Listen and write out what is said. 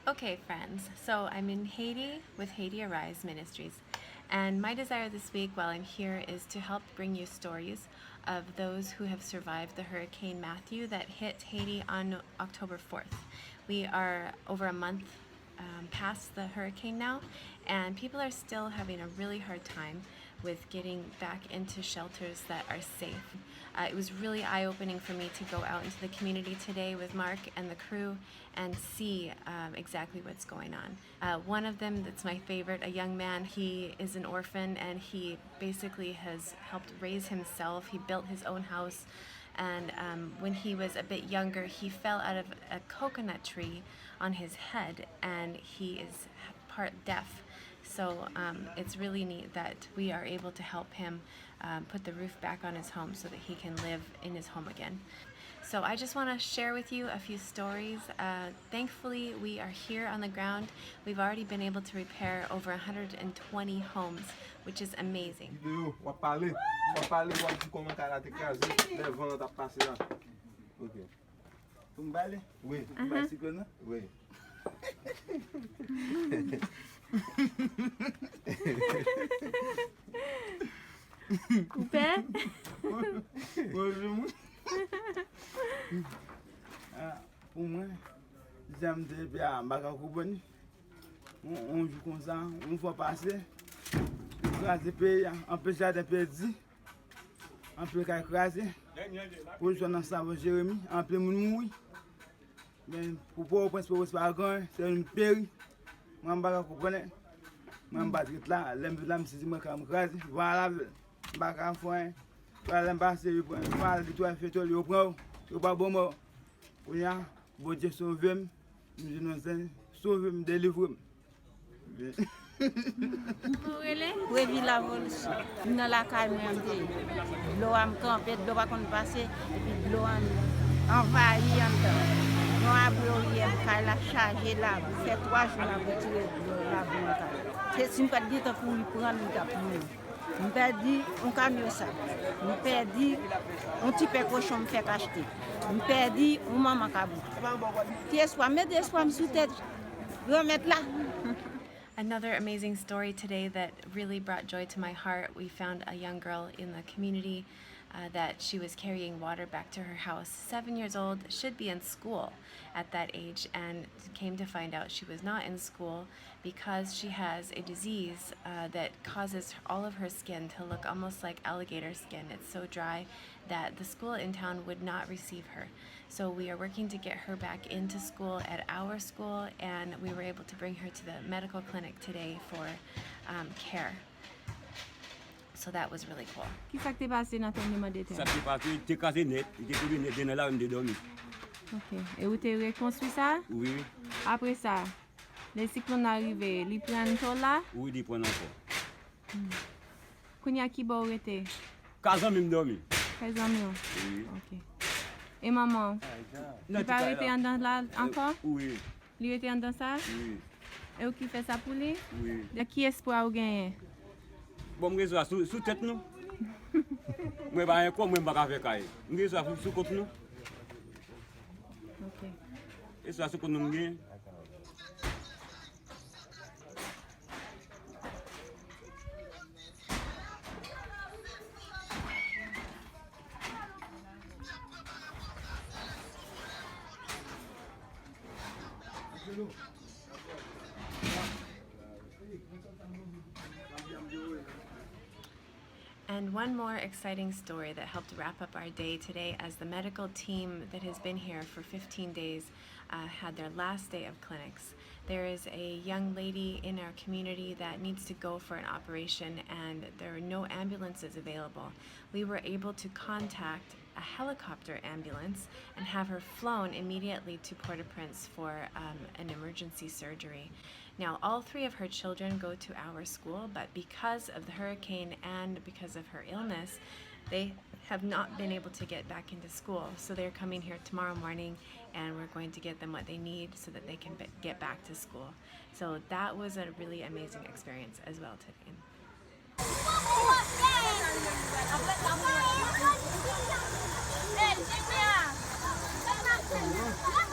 Okay, friends, so I'm in Haiti with Haiti Arise Ministries, and my desire this week while I'm here is to help bring you stories of those who have survived the Hurricane Matthew that hit Haiti on October 4th. We are over a month past the hurricane now, and people are still having a really hard time with getting back into shelters that are safe. It was really eye-opening for me to go out into the community today with Mark and the crew and see exactly what's going on. One of them that's my favorite, a young man, he is an orphan and he basically has helped raise himself. He built his own house, and when he was a bit younger, he fell out of a coconut tree on his head, and he is part deaf. So it's really neat that we are able to help him put the roof back on his home so that he can live in his home again. So I just want to share with you a few stories. Thankfully, we are here on the ground. We've already been able to repair over 120 homes, which is amazing. Coupé? Pour moi, j'aime bien Bakakoubani. On joue comme ça, on va passer. Écraser pays, on peut jardin perdu. On peut écraser. Pour jouer dans ça, Jérémy, on peut mourir. Mais pour pouvoir penser pas grand, c'est une péri. Moi, Bakakoubani. Moi, Badrit là, l'embulance, c'est moi qui m'écrase. Voilà, Bakafoin. Voilà, l'embasser, voilà, du toit fait tout le prend. Je pas bon mot. Oui, bon Dieu sauve-moi. Je nous sauve-moi, délivre-moi. Oui, villa vol. Dans la caille, l'eau a campé, l'eau va passer, et puis l'eau a envahi en temps. Nous avons eu la chargée là, fait 3 jours à retirer la boue. C'est une petite guitare pour lui prendre une tape. On perdit un camion ça. On perdit un petit peu cochon me fait acheter. On perdit un maman cabou. Tiens soit mettre soit sous tête. Remettre là. Another amazing story today that really brought joy to my heart. We found a young girl in the community that she was carrying water back to her house. 7 years old, should be in school at that age, and came to find out she was not in school because she has a disease that causes all of her skin to look almost like alligator skin. It's so dry that the school in town would not receive her. So we are working to get her back into school at our school, and we were able to bring her to the medical clinic today for care. So that was really cool. Qui ça t'est passé dans ton numéro de terre? Ça s'est passé, t'es cassé net, t'es coulé net, t'es là, on est dormi. Ok. Et où t'es reconstruit ça? Oui, Après ça, les cyclones arrivés, ils prennent tout là? oui, ils prennent encore. Quand y a qui va arrêter? 15 ans même dormi. 13 ans mieux. Oui. Ok. Et maman? Il pas arrêté en dedans là encore? Oui, Il était en dedans ça? oui, Et où qui fait ça pour lui? oui. De qui espoir ou gagner? Bon, je suis sous tête nous. Je ne sais pas comment je vais faire. Je suis sous côté nous. Ok. Et ça, c'est pour nous. And one more exciting story that helped wrap up our day today, as the medical team that has been here for 15 days had their last day of clinics. There is a young lady in our community that needs to go for an operation, and there are no ambulances available. We were able to contact a helicopter ambulance and have her flown immediately to Port-au-Prince for an emergency surgery. Now, all 3 of her children go to our school, but because of the hurricane and because of her illness, they have not been able to get back into school. So they're coming here tomorrow morning, and we're going to get them what they need so that they can get back to school. So that was a really amazing experience as well today. Hey,